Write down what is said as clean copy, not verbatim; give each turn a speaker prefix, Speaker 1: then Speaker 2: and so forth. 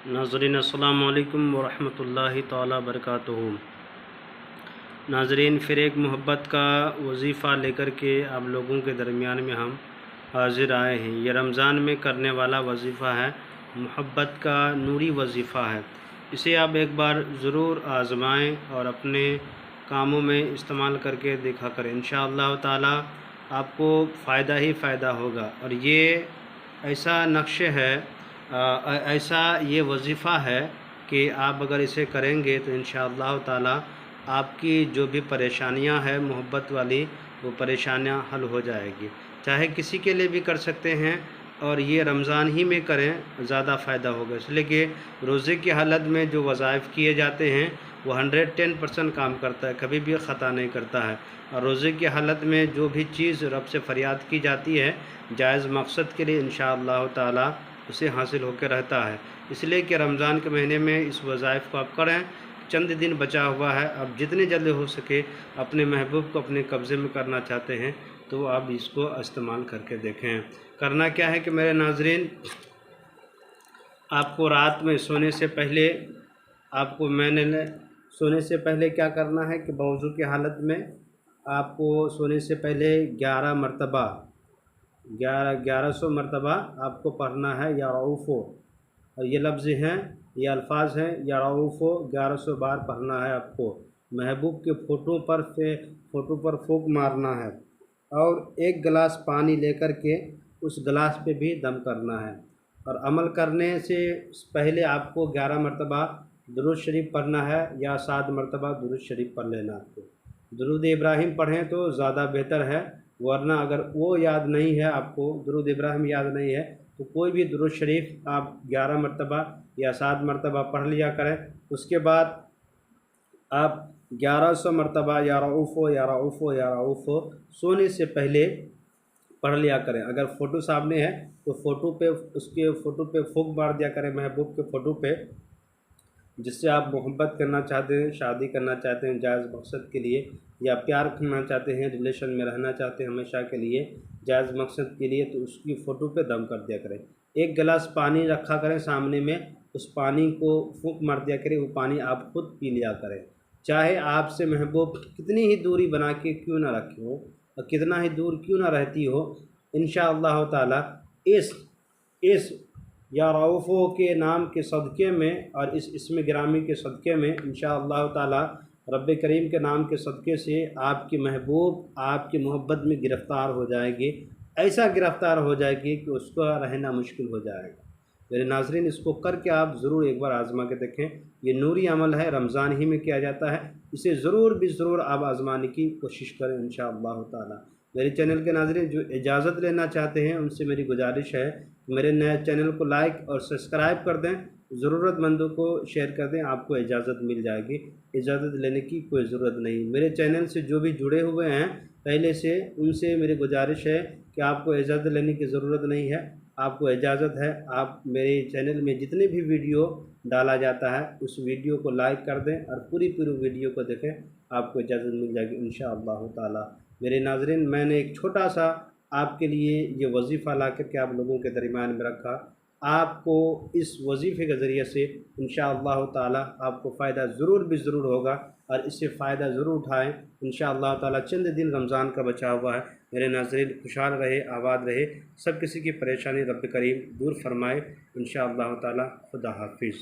Speaker 1: नाज़रीन अस्सलामु अलैकुम वरहमतुल्लाहि ताला बरकातुहू। नाज़रीन, फिर एक मोहब्बत का वजीफ़ा लेकर के आप लोगों के दरमियान में हम हाज़िर आए हैं। ये रमज़ान में करने वाला वजीफ़ा है, मोहब्बत का नूरी वजीफ़ा है। इसे आप एक बार ज़रूर आज़माएँ और अपने कामों में इस्तेमाल करके देखा करें। इंशाअल्लाह ताला आपको फ़ायदा ही फ़ायदा होगा। और ये ऐसा नक्शे है, ऐसा ये वजीफ़ा है कि आप अगर इसे करेंगे तो इंशाअल्लाह ताला आपकी जो भी परेशानियां हैं मोहब्बत वाली, वो परेशानियां हल हो जाएगी। चाहे किसी के लिए भी कर सकते हैं और ये रमज़ान ही में करें, ज़्यादा फ़ायदा होगा। इसलिए कि रोज़े की हालत में जो वज़ाइफ़ किए जाते हैं वो 110% काम करता है, कभी भी ख़ता नहीं करता है। और रोज़े की हालत में जो भी चीज़ रब से फ़रियाद की जाती है जायज़ मकसद के लिए, इंशाअल्लाह ताला उसे हासिल होकर रहता है। इसलिए कि रमज़ान के महीने में इस वज़ाइफ़ को आप करें। चंद दिन बचा हुआ है, अब जितने जल्दी हो सके अपने महबूब को अपने कब्ज़े में करना चाहते हैं तो आप इसको इस्तेमाल करके देखें। करना क्या है कि मेरे नाज़रीन, आपको रात में सोने से पहले सोने से पहले क्या करना है कि वज़ू की हालत में आपको सोने से पहले 1100 मरतबा आपको पढ़ना है या रऊफ़ो। और ये लफ्ज़ हैं, ये अल्फाज हैं, या रऊफ़ो 1100 बार पढ़ना है आपको। महबूब के फ़ोटो पर फूंक मारना है और एक गिलास पानी लेकर के उस गिलास पे भी दम करना है। और अमल करने से पहले आपको 11 मरतबा दुरूद शरीफ पढ़ना है या 7 मरतबा दुरूद शरीफ पढ़ लेना। आपको दुरूद इब्राहिम पढ़ें तो ज़्यादा बेहतर है, वरना अगर वो याद नहीं है, आपको दुरूद इब्राहिम याद नहीं है, तो कोई भी दुरूद शरीफ आप 11 मरतबा या 7 मरतबा पढ़ लिया करें। उसके बाद आप 1100 मरतबा या रऊफ़ो या रऊफ़ो या रऊफ़ो सोने से पहले पढ़ लिया करें। अगर फ़ोटो सामने है तो उसके फ़ोटो पे फूंक मार दिया करें, महबूब के फ़ोटो पे, जिससे आप मोहब्बत करना चाहते हैं, शादी करना चाहते हैं जायज़ मकसद के लिए, या प्यार करना चाहते हैं, रिलेशन में रहना चाहते हैं हमेशा के लिए जायज़ मकसद के लिए, तो उसकी फ़ोटो पे दम कर दिया करें। एक गिलास पानी रखा करें सामने में, उस पानी को फूंक मार दिया करें, वो पानी आप खुद पी लिया करें। चाहे आपसे महबूब कितनी ही दूरी बना के क्यों ना रखी हो और कितना ही दूर क्यों ना रहती हो, इंशाअल्लाह ताला इस या रऊफ़ो के नाम के सदक़े में और इस इसमें गिरामी के सदक़े में इंशाअल्लाह ताला रब्बे करीम के नाम के सदक़े से आपकी महबूब आपकी मोहब्बत में गिरफ़्तार हो जाएगी। ऐसा गिरफ़्तार हो जाएगी कि उसका रहना मुश्किल हो जाएगा। मेरे नाज़रीन, इसको करके आप ज़रूर एक बार आज़मा के देखें। ये नूरी अमल है, रमज़ान ही में किया जाता है। इसे ज़रूर आप आज़माने की कोशिश करें इंशाअल्लाह ताला। मेरे चैनल के नाज़रीन जो इजाज़त लेना चाहते हैं उनसे मेरी गुजारिश है कि मेरे नए चैनल को लाइक और सब्सक्राइब कर दें, ज़रूरतमंदों को शेयर कर दें, आपको इजाज़त मिल जाएगी। इजाज़त लेने की कोई ज़रूरत नहीं। मेरे चैनल से जो भी जुड़े हुए हैं पहले से, उनसे मेरी गुजारिश है कि आपको इजाज़त लेने की ज़रूरत नहीं है, आपको इजाज़त है। आप मेरे चैनल में जितने भी वीडियो डाला जाता है उस वीडियो को लाइक कर दें और पूरी वीडियो को देखें, आपको इजाज़त मिल जाएगी इंशाअल्लाह ताला। मेरे नाज़रीन, मैंने एक छोटा सा आपके लिए ये वजीफ़ा ला कर के आप लोगों के दरमियान में रखा। आपको इस वजीफ़े के ज़रिए से इंशाअल्लाह ताला आपको फ़ायदा ज़रूर होगा और इससे फ़ायदा ज़रूर उठाएँ इंशाअल्लाह ताला। चंद दिन रमज़ान का बचा हुआ है। मेरे नाज़रीन, खुशहाल रहे, आबाद रहे, सब किसी की परेशानी रब करीम दूर फरमाए इंशाअल्लाह ताला। खुदा हाफिज़।